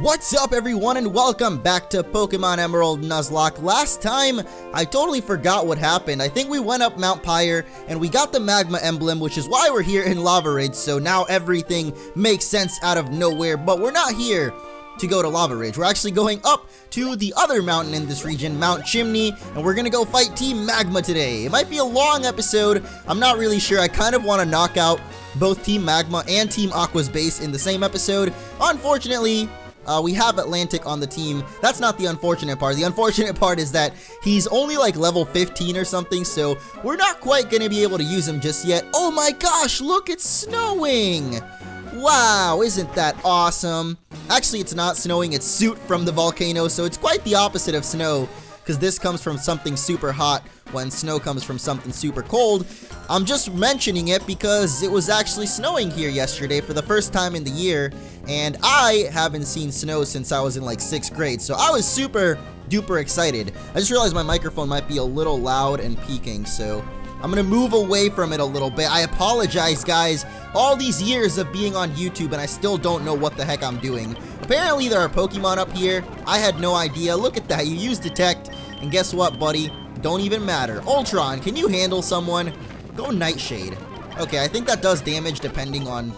What's up everyone and welcome back to Pokémon Emerald Nuzlocke. Last time, I totally forgot what happened. I think we went up Mount Pyre and we got the Magma emblem, which is why we're here in Lava Ridge, so now everything makes sense out of nowhere, but we're not here to go to Lava Ridge. We're actually going up to the other mountain in this region, Mount Chimney, and we're gonna go fight Team Magma today. It might be a long episode, I'm not really sure. I kind of want to knock out both Team Magma and Team Aqua's base in the same episode. Unfortunately, we have Atlantic on the team. That's not the unfortunate part. The unfortunate part is that he's only like level 15 or something, so we're not quite going to be able to use him just yet. Oh my gosh, look, it's snowing! Wow, isn't that awesome? Actually, it's not snowing, it's soot from the volcano, so it's quite the opposite of snow, because this comes from something super hot when snow comes from something super cold. I'm just mentioning it because it was actually snowing here yesterday for the first time in the year, and I haven't seen snow since I was in like 6th grade, so I was super duper excited. I just realized my microphone might be a little loud and peaking, so I'm gonna move away from it a little bit. I apologize, guys. All these years of being on YouTube and I still don't know what the heck I'm doing. Apparently there are Pokemon up here. I had no idea. Look at that, you used Detect, and guess what, buddy? Don't even matter. Ultron, can you handle someone? Go Nightshade. Okay, I think that does damage depending on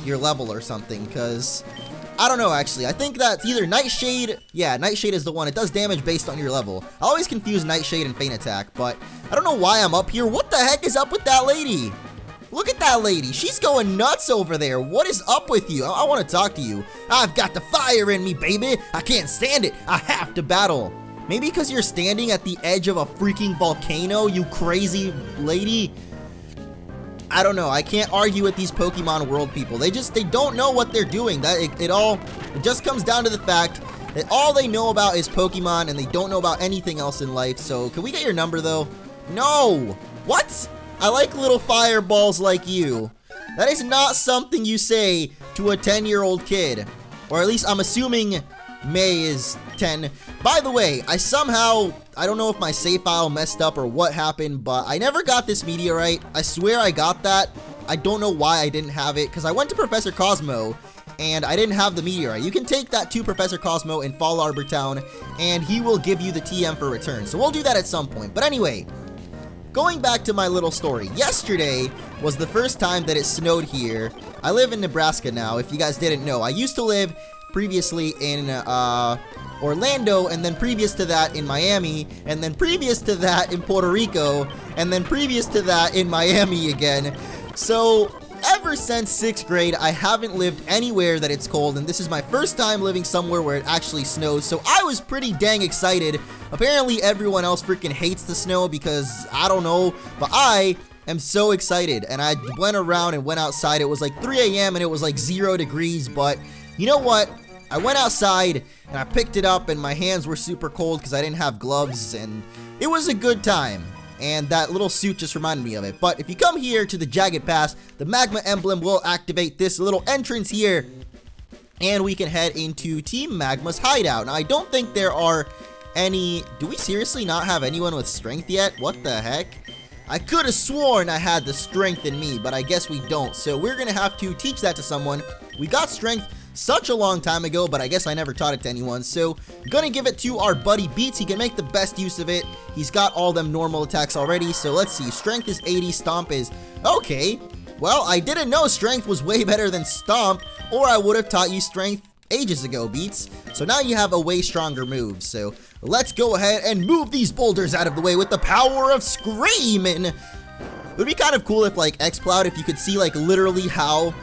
your level or something, because I don't know, actually. I think that's either Nightshade. Yeah, Nightshade is the one. It does damage based on your level. I always confuse Nightshade and Feint Attack, but I don't know why I'm up here. What the heck is up with that lady? Look at that lady. She's going nuts over there. What is up with you? I want to talk to you. I've got the fire in me, baby. I can't stand it. I have to battle. Maybe because you're standing at the edge of a freaking volcano, you crazy lady. I don't know. I can't argue with these Pokemon world people. They don't know what they're doing. It just comes down to the fact that all they know about is Pokemon and they don't know about anything else in life. So, can we get your number though? No. What? I like little fireballs like you. That is not something you say to a 10-year-old kid. Or at least I'm assuming May is 10. By the way, I don't know if my save file messed up or what happened, but I never got this meteorite. I swear I got that. I don't know why I didn't have it, because I went to Professor Cosmo and I didn't have the meteorite. You can take that to Professor Cosmo in Fall Arbor Town and he will give you the TM for return. So we'll do that at some point. But anyway, going back to my little story. Yesterday was the first time that it snowed here. I live in Nebraska now, if you guys didn't know. I used to live previously in Orlando, and then previous to that in Miami, and then previous to that in Puerto Rico, and then previous to that in Miami again. So ever since 6th grade, I haven't lived anywhere that it's cold, and this is my first time living somewhere where it actually snows, so I was pretty dang excited. Apparently everyone else freaking hates the snow because, I don't know, but I am so excited, and I went around and went outside. It was like 3 a.m. and it was like 0 degrees, but you know what? I went outside and I picked it up and my hands were super cold because I didn't have gloves, and it was a good time. And that little suit just reminded me of it. But if you come here to the Jagged Pass, the Magma emblem will activate this little entrance here, and we can head into Team Magma's hideout. Now, I don't think there are any... Do we seriously not have anyone with strength yet? What the heck? I could have sworn I had the strength in me, but I guess we don't. So we're going to have to teach that to someone. We got strength such a long time ago, but I guess I never taught it to anyone, so gonna give it to our buddy Beats. He can make the best use of it. He's got all them normal attacks already, so let's see. Strength is 80, Stomp is... Okay, well, I didn't know Strength was way better than Stomp, or I would have taught you Strength ages ago, Beats. So now you have a way stronger move, so let's go ahead and move these boulders out of the way with the power of Screaming. It would be kind of cool if, like, X-Cloud, if you could see, like, literally how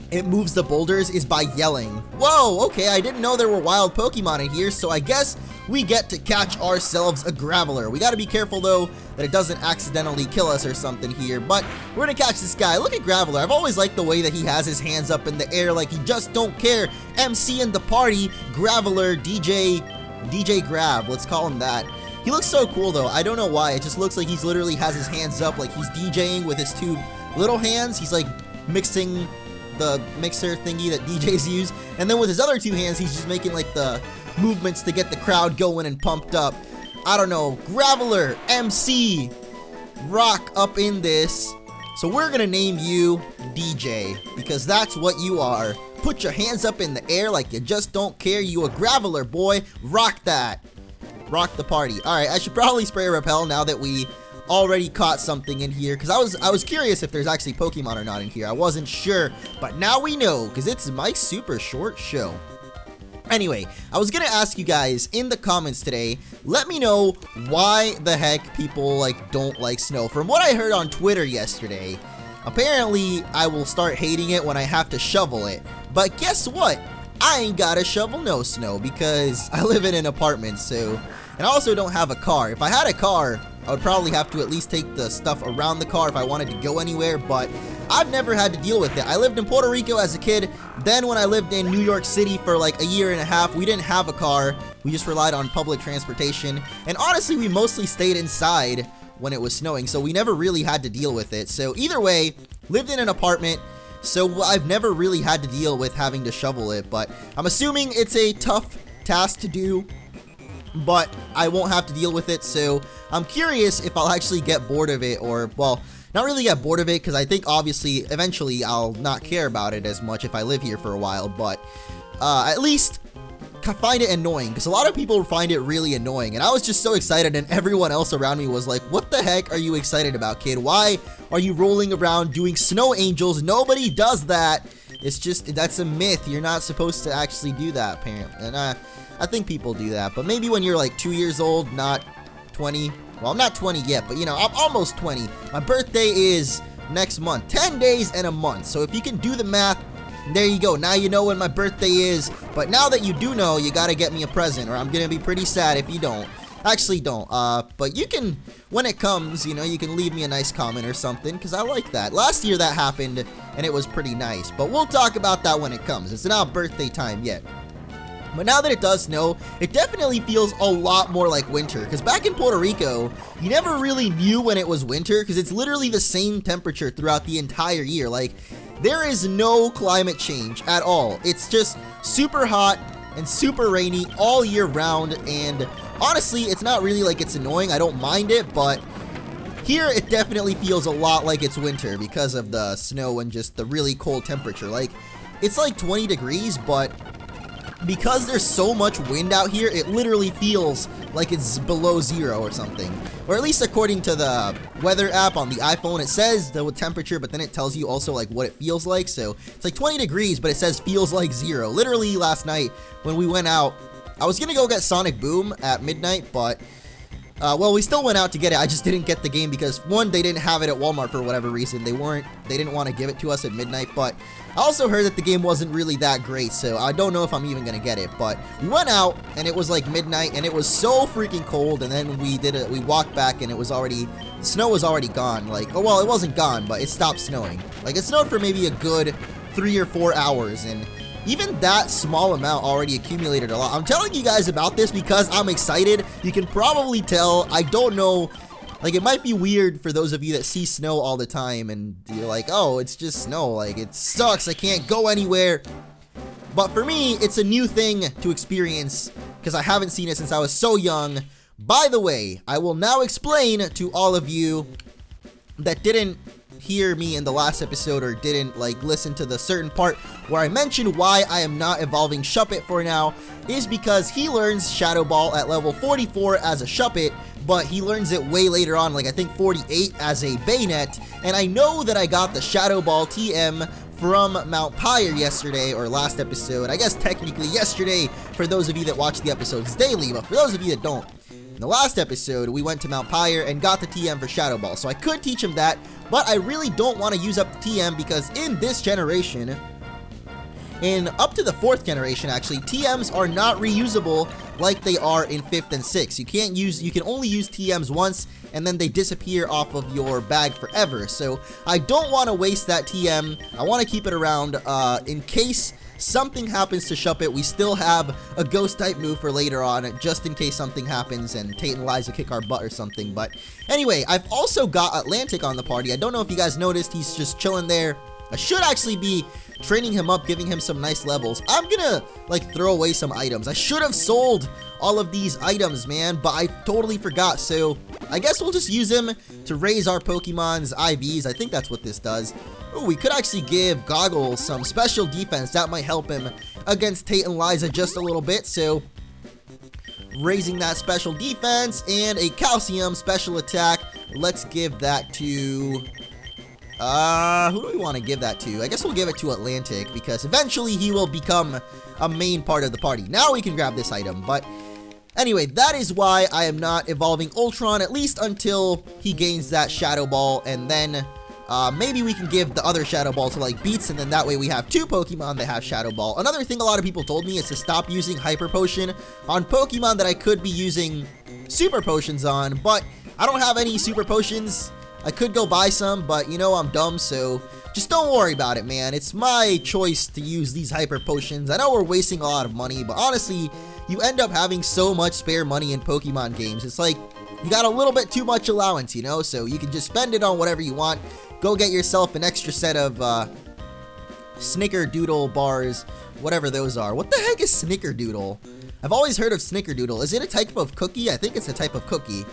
it moves the boulders is by yelling. Whoa, okay, I didn't know there were wild Pokemon in here, so I guess we get to catch ourselves a Graveler. We gotta be careful, though, that it doesn't accidentally kill us or something here, but we're gonna catch this guy. Look at Graveler. I've always liked the way that he has his hands up in the air like he just don't care. MC in the party, Graveler, DJ Grab, let's call him that. He looks so cool, though. I don't know why. It just looks like he's literally has his hands up like he's DJing with his two little hands. He's, like, mixing the mixer thingy that DJs use, and then with his other two hands he's just making like the movements to get the crowd going and pumped up. I don't know. Graveler, MC, rock up in this. So we're gonna name you DJ because that's what you are. put your hands up in the air like you just don't care. You a graveler, boy. Rock that. Rock the party. Alright, I should probably spray repel now that we already caught something in here, because I was curious if there's actually Pokemon or not in here. I wasn't sure, but now we know, because it's my super short show. Anyway, I was gonna ask you guys in the comments today, let me know why the heck people like don't like snow. From what I heard on Twitter yesterday, apparently I will start hating it when I have to shovel it. But guess what? I ain't gotta shovel no snow because I live in an apartment, so, and I also don't have a car. If I had a car, I would probably have to at least take the stuff around the car if I wanted to go anywhere, but I've never had to deal with it. I lived in Puerto Rico as a kid. Then when I lived in New York City for like a year and a half, we didn't have a car. We just relied on public transportation. And honestly, we mostly stayed inside when it was snowing, so we never really had to deal with it. So either way, lived in an apartment, so I've never really had to deal with having to shovel it. But I'm assuming it's a tough task to do, but I won't have to deal with it. So I'm curious if I'll actually get bored of it, or, well, not really get bored of it, because I think obviously eventually I'll not care about it as much if I live here for a while, but at least find it annoying, because a lot of people find it really annoying, and I was just so excited, and everyone else around me was like, what the heck are you excited about, kid? Why are you rolling around doing snow angels? Nobody does that. It's just, that's a myth. You're not supposed to actually do that, apparently. And I think people do that, but maybe when you're like 2 years old, not 20. Well, I'm not 20 yet, but you know, I'm almost 20. My birthday is next month, 10 days and a month. So if you can do the math, there you go. Now you know when my birthday is. But now that you do know, you gotta get me a present, or I'm gonna be pretty sad if you don't. Actually, don't. But you can, when it comes, you know, you can leave me a nice comment or something, because I like that. Last year that happened, and it was pretty nice. But we'll talk about that when it comes. It's not birthday time yet. But now that it does snow, it definitely feels a lot more like winter, because back in Puerto Rico, you never really knew when it was winter, because it's literally the same temperature throughout the entire year. Like, there is no climate change at all. It's just super hot and super rainy all year round, and honestly, it's not really like it's annoying. I don't mind it, but here it definitely feels a lot like it's winter because of the snow and just the really cold temperature. Like, it's like 20 degrees, but because there's so much wind out here, it literally feels like it's below zero or something. Or at least according to the weather app on the iPhone, it says the temperature, but then it tells you also like what it feels like. So it's like 20 degrees, but it says feels like zero. Literally last night when we went out, I was gonna go get Sonic Boom at midnight, but well, we still went out to get it. I just didn't get the game because, one, they didn't have it at Walmart for whatever reason. They didn't want to give it to us at midnight, but I also heard that the game wasn't really that great, so I don't know if I'm even going to get it. But we went out, and it was like midnight, and it was so freaking cold, and then we walked back, and the snow was already gone. Like, oh, well, it wasn't gone, but it stopped snowing. Like, it snowed for maybe a good 3 or 4 hours, and even that small amount already accumulated a lot. I'm telling you guys about this because I'm excited. You can probably tell. I don't know. Like, it might be weird for those of you that see snow all the time and you're like, oh, it's just snow. Like, it sucks. I can't go anywhere. But for me, it's a new thing to experience because I haven't seen it since I was so young. By the way, I will now explain to all of you that didn't hear me in the last episode or didn't like listen to the certain part where I mentioned why I am not evolving Shuppet for now is because he learns Shadow Ball at level 44 as a Shuppet, but he learns it way later on, like I think 48 as a Bayonet, and I know that I got the Shadow Ball TM from Mount Pyre yesterday, or last episode. I guess technically yesterday for those of you that watch the episodes daily, but for those of you that don't, in the last episode we went to Mount Pyre and got the TM for Shadow Ball, so I could teach him that, but I really don't want to use up the TM because in this generation, in up to the 4th generation actually, TMs are not reusable like they are in 5th and 6th. You can only use TMs once and then they disappear off of your bag forever. So I don't want to waste that TM. I want to keep it around in case something happens to Shuppet. We still have a ghost type move for later on just in case something happens and Tate and Liza kick our butt or something. But anyway, I've also got Atlantic on the party. I don't know if you guys noticed, he's just chilling there. I should actually be training him up, giving him some nice levels. I'm gonna like throw away some items. I should have sold all of these items, man, but I totally forgot. So I guess we'll just use him to raise our Pokemon's IVs. I think that's what this does. Ooh, we could actually give Goggles some special defense. That might help him against Tate and Liza just a little bit. So, raising that special defense and a calcium special attack. Let's give that to... who do we want to give that to? I guess we'll give it to Atlantic because eventually he will become a main part of the party. Now we can grab this item, but... Anyway, that is why I am not evolving Ultron, at least until he gains that Shadow Ball, and then maybe we can give the other Shadow Ball to like Beats, and then that way we have 2 Pokemon that have Shadow Ball. Another thing a lot of people told me is to stop using Hyper Potion on Pokemon that I could be using Super Potions on, but I don't have any Super Potions. I could go buy some, but you know I'm dumb, so just don't worry about it, man. It's my choice to use these Hyper Potions. I know we're wasting a lot of money, but honestly, you end up having so much spare money in Pokemon games. It's like, you got a little bit too much allowance, you know? So you can just spend it on whatever you want. Go get yourself an extra set of Snickerdoodle bars, whatever those are. What the heck is Snickerdoodle? I've always heard of Snickerdoodle. Is it a type of cookie? I think it's a type of cookie.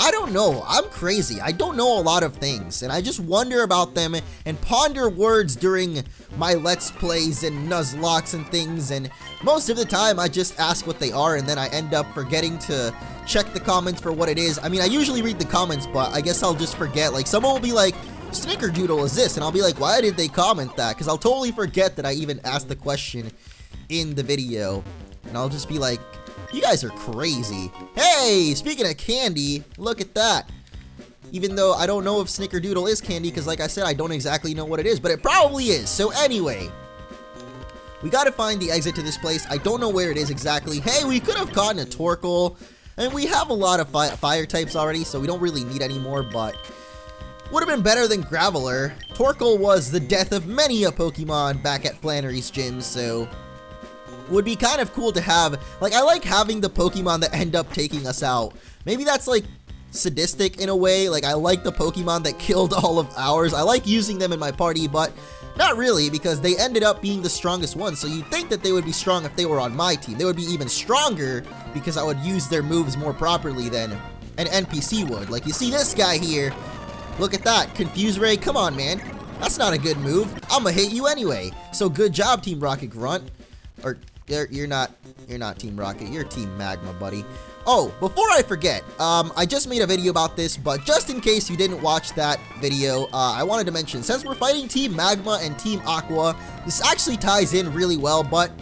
I don't know. I'm crazy. I don't know a lot of things, and I just wonder about them and ponder words during my Let's Plays and Nuzlockes and things, and most of the time I just ask what they are, and then I end up forgetting to check the comments for what it is. I mean, I usually read the comments, but I guess I'll just forget. Like, someone will be like, Snickerdoodle is this, and I'll be like, why did they comment that? Because I'll totally forget that I even asked the question in the video, and I'll just be like, you guys are crazy. Hey, speaking of candy, look at that. Even though I don't know if Snickerdoodle is candy, because like I said, I don't exactly know what it is, but it probably is. So anyway, we gotta find the exit to this place. I don't know where it is exactly. Hey, we could have gotten a Torkoal, and we have a lot of fire types already, so we don't really need any more, but would have been better than Graveler. Torkoal was the death of many a Pokemon back at Flannery's gym, so would be kind of cool to have. Like, I like having the Pokemon that end up taking us out. Maybe that's like sadistic in a way. Like, I like the Pokemon that killed all of ours. I like using them in my party, but not really, because they ended up being the strongest ones. So you'd think that they would be strong if they were on my team. They would be even stronger because I would use their moves more properly than an NPC would. Like, you see this guy here. Look at that. Confuse Ray. Come on, man. That's not a good move. I'm gonna hit you anyway. So good job, Team Rocket Grunt. Or you're not Team Rocket, you're Team Magma, buddy. Oh, before I forget, I just made a video about this, but just in case you didn't watch that video, I wanted to mention, since we're fighting Team Magma and Team Aqua, this actually ties in really well, but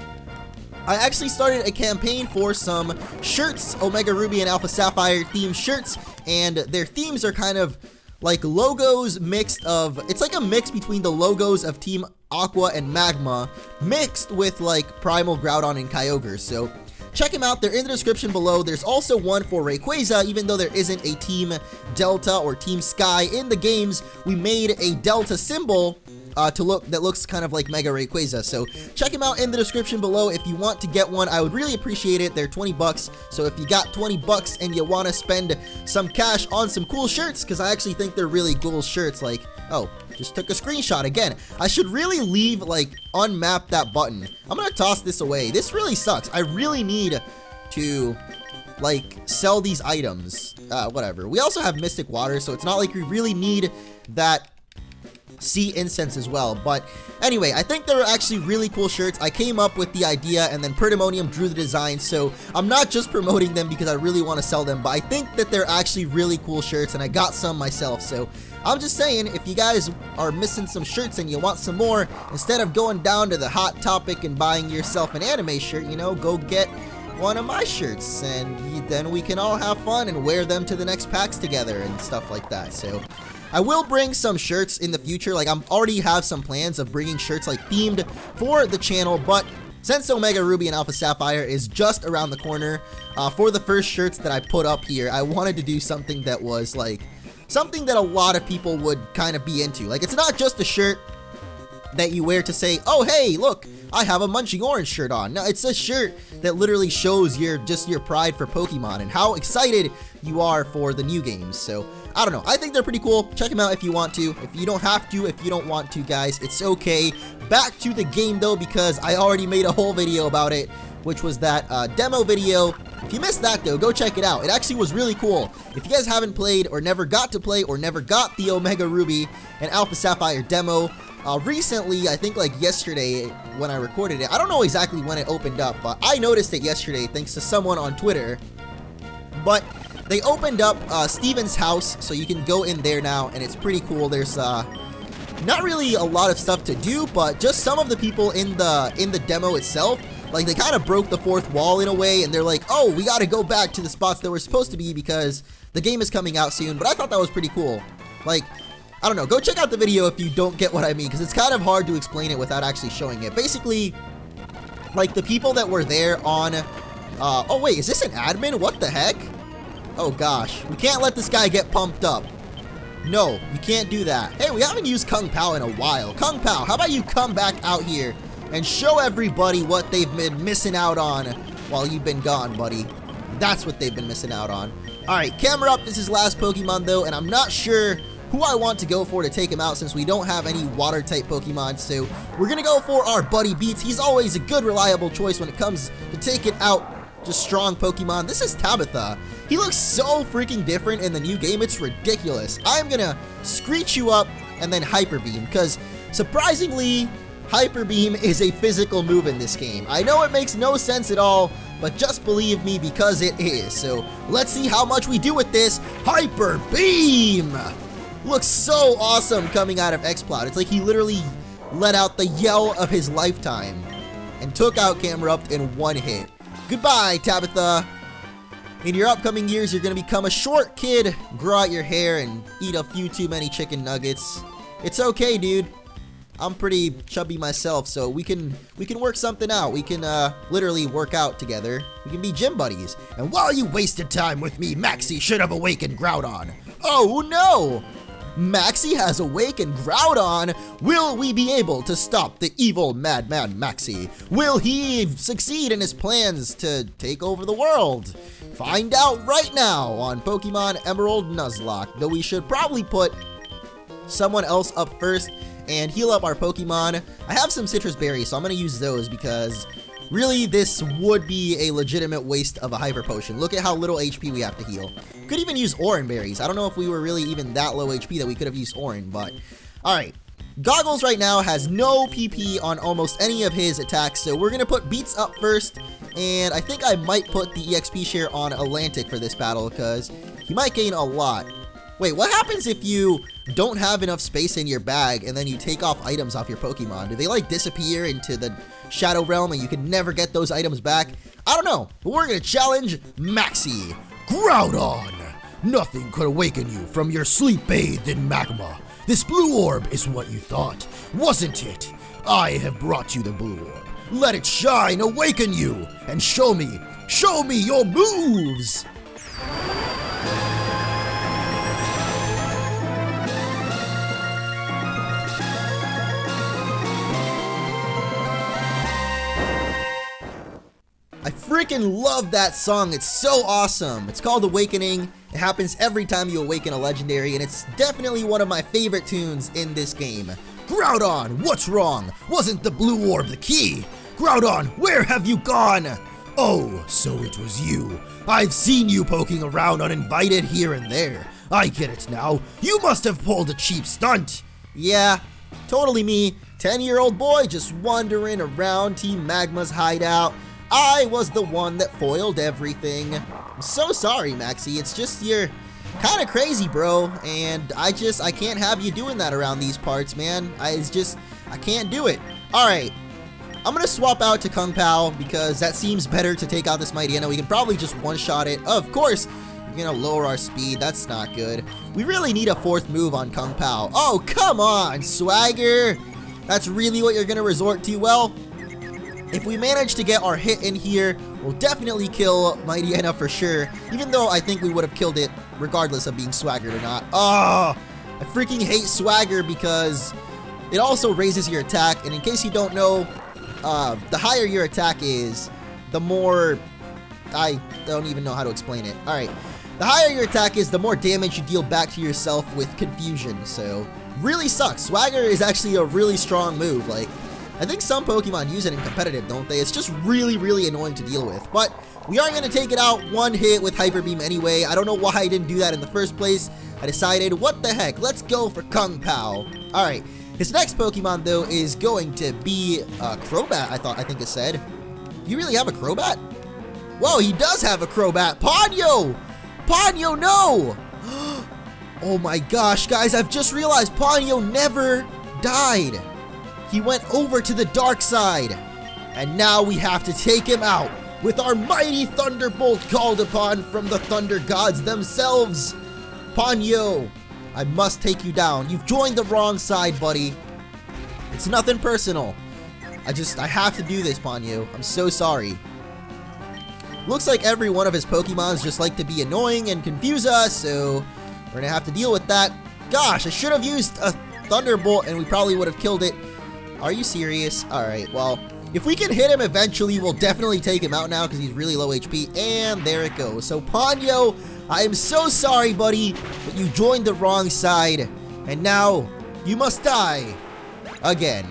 I actually started a campaign for some shirts, Omega Ruby and Alpha Sapphire themed shirts, and their themes are kind of like logos mixed of, it's like a mix between the logos of Team Aqua and Magma mixed with like Primal, Groudon, and Kyogre. So check them out. They're in the description below. There's also one for Rayquaza. Even though there isn't a Team Delta or Team Sky in the games, we made a Delta symbol that looks kind of like Mega Rayquaza. So check them out in the description below if you want to get one. I would really appreciate it. They're 20 bucks. So if you got 20 bucks and you want to spend some cash on some cool shirts, because I actually think they're really cool shirts. Like, oh, just took a screenshot again. I should really leave, like, unmap that button. I'm gonna toss this away. This really sucks. I really need to, like, sell these items. Whatever. We also have Mystic Water, so it's not like we really need that sea incense as well. But anyway, I think they're actually really cool shirts. I came up with the idea, and then Perdemonium drew the design, so I'm not just promoting them because I really want to sell them, but I think that they're actually really cool shirts, and I got some myself. So I'm just saying, if you guys are missing some shirts and you want some more, instead of going down to the Hot Topic and buying yourself an anime shirt, you know, go get one of my shirts, and then we can all have fun and wear them to the next packs together and stuff like that. So I will bring some shirts in the future. Like, I'm already have some plans of bringing shirts like themed for the channel, but since Omega Ruby and Alpha Sapphire is just around the corner, for the first shirts that I put up here, I wanted to do something that was like something that a lot of people would kind of be into. Like, it's not just a shirt that you wear to say, oh, hey, look, I have a MunchingOrange shirt on. No, it's a shirt that literally shows your pride for Pokemon and how excited you are for the new games. So I don't know. I think they're pretty cool. Check them out if you want to. If you don't have to, if you don't want to, guys, it's okay. Back to the game, though, because I already made a whole video about it, which was that demo video. If you missed that, though, go check it out. It actually was really cool. If you guys haven't played or never got to play or never got the Omega Ruby and Alpha Sapphire demo, recently, I think like yesterday when I recorded it, I don't know exactly when it opened up, but I noticed it yesterday thanks to someone on Twitter. But they opened up Steven's house, so you can go in there now, and it's pretty cool. There's not really a lot of stuff to do, but just some of the people in the demo itself, like they kind of broke the fourth wall in a way, and they're like, oh, we got to go back to the spots that we're supposed to be because the game is coming out soon. But I thought that was pretty cool. Like, I don't know, go check out the video if you don't get what I mean, because it's kind of hard to explain it without actually showing it. Basically, like the people that were there on, oh wait, is this an admin? What the heck? Oh gosh, we can't let this guy get pumped up. No, you can't do that. Hey, we haven't used Kung Pao in a while. Kung Pao, how about you come back out here and show everybody what they've been missing out on while you've been gone, buddy. That's what they've been missing out on. Alright, camera up. This is last Pokemon though, and I'm not sure who I want to go for to take him out since we don't have any water type Pokemon. So we're gonna go for our buddy Beats. He's always a good reliable choice when it comes to taking out just strong Pokemon. This is Tabitha. He looks so freaking different in the new game, it's ridiculous. I'm gonna Screech you up and then Hyper Beam, because surprisingly, Hyper Beam is a physical move in this game. I know it makes no sense at all, but just believe me because it is. So let's see how much we do with this Hyper Beam. Looks so awesome coming out of X-Cloud. It's like he literally let out the yell of his lifetime and took out Camera Up in one hit. Goodbye, Tabitha. In your upcoming years, you're gonna become a short kid, grow out your hair, and eat a few too many chicken nuggets. It's okay, dude. I'm pretty chubby myself, so we can work something out. We can literally work out together. We can be gym buddies. And while you wasted time with me, Maxie should have awakened Groudon. Oh no! Maxie has awakened Groudon. Will we be able to stop the evil madman Maxie? Will he succeed in his plans to take over the world? Find out right now on Pokemon Emerald Nuzlocke, though we should probably put someone else up first and heal up our Pokemon. I have some citrus berries, so I'm going to use those because really this would be a legitimate waste of a Hyper Potion. Look at how little HP we have to heal. Could even use Oran berries. I don't know if we were really even that low HP that we could have used Oran, but alright. Goggles right now has no PP on almost any of his attacks, so we're going to put Beats up first, and I think I might put the EXP share on Atlantic for this battle because he might gain a lot. Wait, what happens if you don't have enough space in your bag and then you take off items off your Pokemon? Do they like disappear into the Shadow Realm and you can never get those items back? I don't know, but we're gonna challenge Maxie. Groudon! Nothing could awaken you from your sleep bathed in magma. This blue orb is what you thought, wasn't it? I have brought you the blue orb. Let it shine, awaken you, and show me your moves! I freaking love that song. It's so awesome. It's called Awakening. It happens every time you awaken a legendary, and it's definitely one of my favorite tunes in this game. Groudon, what's wrong? Wasn't the blue orb the key? Groudon, where have you gone? Oh, so it was you. I've seen you poking around uninvited here and there. I get it now. You must have pulled a cheap stunt. Yeah, totally me. 10-year-old boy just wandering around Team Magma's hideout. I was the one that foiled everything. I'm so sorry, Maxie. It's just you're kind of crazy, bro. And I can't have you doing that around these parts, man. I can't do it. All right. I'm going to swap out to Kung Pao because that seems better to take out this Mightyena. We can probably just one-shot it. Of course, you're going to lower our speed. That's not good. We really need a fourth move on Kung Pao. Oh, come on, Swagger. That's really what you're going to resort to? Well, if we manage to get our hit in here, we'll definitely kill Mightyena for sure, even though I think we would have killed it regardless of being swaggered or not. Oh, I freaking hate Swagger because it also raises your attack, and in case you don't know, the higher your attack is, the more... I don't even know how to explain it. Alright, the higher your attack is, the more damage you deal back to yourself with confusion, so really sucks. Swagger is actually a really strong move. Like, I think some Pokemon use it in competitive, don't they? It's just really, really annoying to deal with. But we are going to take it out one hit with Hyper Beam anyway. I don't know why I didn't do that in the first place. I decided, what the heck, let's go for Kung Pao. Alright, His next Pokemon, though, is going to be Crobat, I think it said. Do you really have a Crobat? Whoa, he does have a Crobat. Ponyo! Ponyo, no! Oh my gosh, guys, I've just realized Ponyo never died. He went over to the dark side. And now we have to take him out with our mighty Thunderbolt called upon from the Thunder Gods themselves. Ponyo, I must take you down. You've joined the wrong side, buddy. It's nothing personal. I have to do this, Ponyo. I'm so sorry. Looks like every one of his Pokemons just like to be annoying and confuse us, so we're gonna have to deal with that. Gosh, I should have used a Thunderbolt and we probably would have killed it. Are you serious? Alright, well, if we can hit him eventually, we'll definitely take him out now because he's really low HP. And there it goes. So, Ponyo, I am so sorry, buddy, but you joined the wrong side. And now, you must die. Again.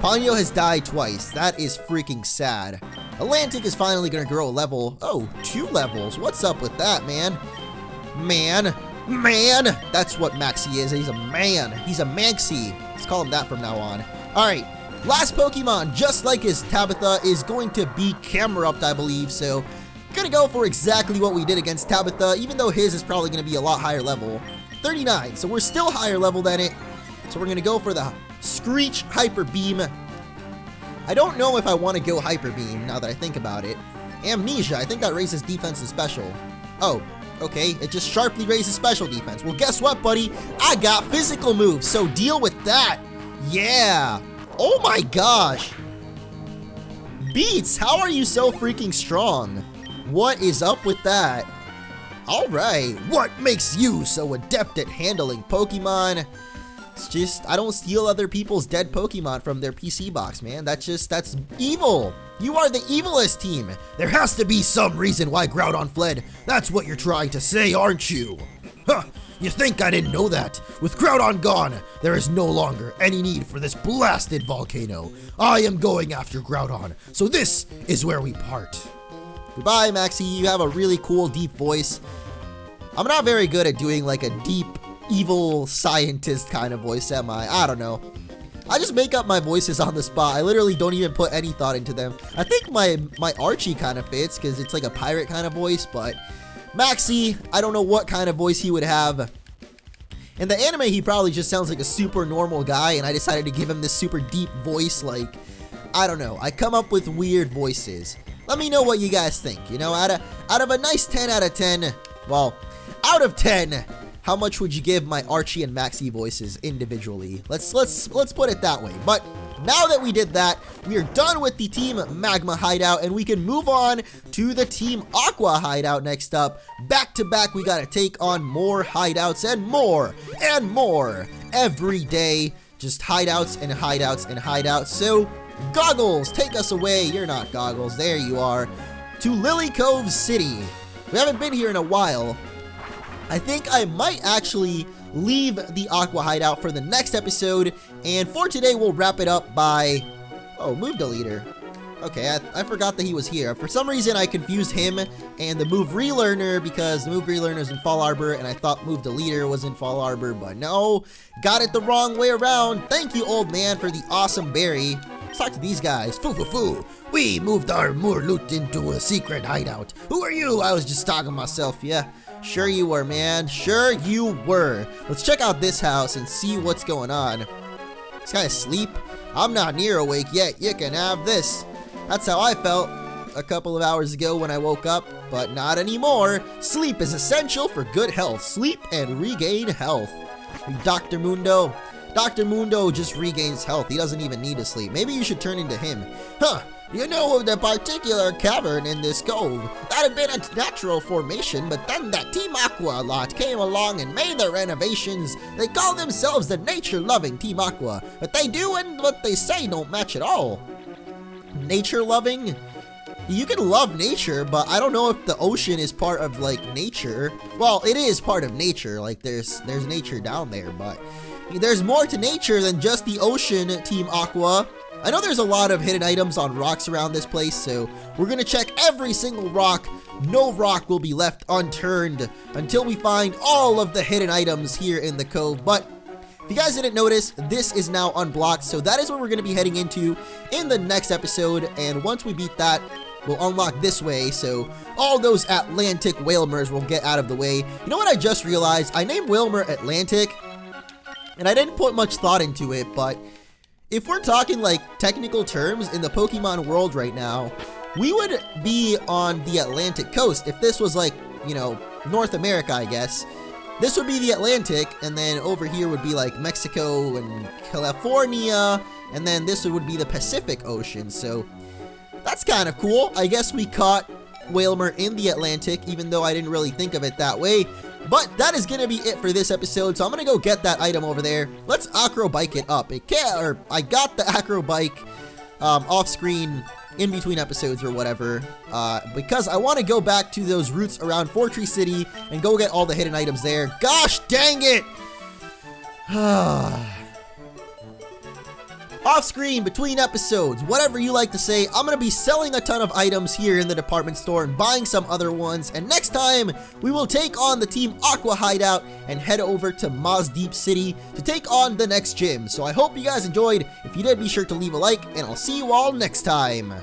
Ponyo has died twice. That is freaking sad. Atlantic is finally going to grow a level. Oh, 2 levels. What's up with that, man? Man. That's what Maxie is. He's a man. He's a Maxie. Let's call him that from now on. Alright. Last Pokemon, just like his Tabitha, is going to be Camerupt, I believe. So, gonna go for exactly what we did against Tabitha, even though his is probably gonna be a lot higher level. 39. So we're still higher level than it. So we're gonna go for the Screech Hyper Beam. I don't know if I want to go Hyper Beam now that I think about it. Amnesia, I think that raises defense and special. Oh, okay, it just sharply raises special defense. Well, guess what, buddy? I got physical moves, so deal with that. Yeah. Oh my gosh. Beats, how are you so freaking strong? What is up with that? Alright, what makes you so adept at handling Pokemon? It's just, I don't steal other people's dead Pokemon from their PC box, man. That's evil. You are the evilest team. There has to be some reason why Groudon fled. That's what you're trying to say, aren't you? Huh, you think I didn't know that? With Groudon gone, there is no longer any need for this blasted volcano. I am going after Groudon, so this is where we part. Goodbye, Maxie. You have a really cool, deep voice. I'm not very good at doing like a deep, evil scientist kind of voice, am I? I don't know. I just make up my voices on the spot. I literally don't even put any thought into them. I think my Archie kind of fits because it's like a pirate kind of voice, but Maxie, I don't know what kind of voice he would have. In the anime, he probably just sounds like a super normal guy, and I decided to give him this super deep voice. Like, I don't know. I come up with weird voices. Let me know what you guys think. You know, out of a nice 10 out of 10, well, out of 10, how much would you give my Archie and Maxie voices individually? Let's put it that way. But now that we did that, we are done with the Team Magma hideout, and we can move on to the Team Aqua hideout next up. Back to back, we gotta take on more hideouts and more every day. Just hideouts and hideouts and hideouts. So, Goggles, take us away. You're not Goggles. There you are. To Lily Cove City. We haven't been here in a while. I think I might actually leave the Aqua hideout for the next episode, and for today we'll wrap it up by, oh, Move Deleter. Okay, I forgot that he was here. For some reason I confused him and the Move Relearner because the Move Relearner is in Fall Arbor and I thought Move Deleter was in Fall Arbor, but no, got it the wrong way around. Thank you, old man, for the awesome berry. Let's talk to these guys. Foo. We moved our more loot into a secret hideout. Who are you? I was just talking to myself, yeah. Sure you were, man. Sure you were. Let's check out this house and see what's going on. This guy asleep? I'm not near awake yet. You can have this. That's how I felt a couple of hours ago when I woke up, but not anymore. Sleep is essential for good health. Sleep and regain health. Dr. Mundo. Dr. Mundo just regains health. He doesn't even need to sleep. Maybe you should turn into him. Huh. You know of the particular cavern in this cove. That had been a natural formation, but then that Team Aqua lot came along and made their renovations. They call themselves the nature-loving Team Aqua, but they do and what they say don't match at all. Nature-loving? You can love nature, but I don't know if the ocean is part of, like, nature. Well, it is part of nature. Like, there's nature down there, but there's more to nature than just the ocean, Team Aqua. I know there's a lot of hidden items on rocks around this place, so we're gonna check every single rock. No rock will be left unturned until we find all of the hidden items here in the cove. But If you guys didn't notice, this is now unblocked, so that is what we're going to be heading into in the next episode, and once we beat that, we'll unlock this way, so all those Atlantic Whalmers will get out of the way. You know what I just realized? I named Whalmer Atlantic, and I didn't put much thought into it, but if we're talking like technical terms in the Pokemon world right now, we would be on the Atlantic coast. If this was like, you know, North America, I guess, this would be the Atlantic, and then over here would be like Mexico and California, and then this would be the Pacific Ocean, so that's kind of cool. I guess we caught Whalmer in the Atlantic, even though I didn't really think of it that way. But that is going to be it for this episode, so I'm going to go get that item over there. Let's acro bike it up. I got the acro bike off screen in between episodes or whatever, because I want to go back to those routes around Fortree City and go get all the hidden items there. Gosh dang it! Off screen, between episodes, whatever you like to say, I'm going to be selling a ton of items here in the department store and buying some other ones, and next time, we will take on the Team Aqua Hideout and head over to Maz Deep City to take on the next gym. So I hope you guys enjoyed. If you did, be sure to leave a like, and I'll see you all next time.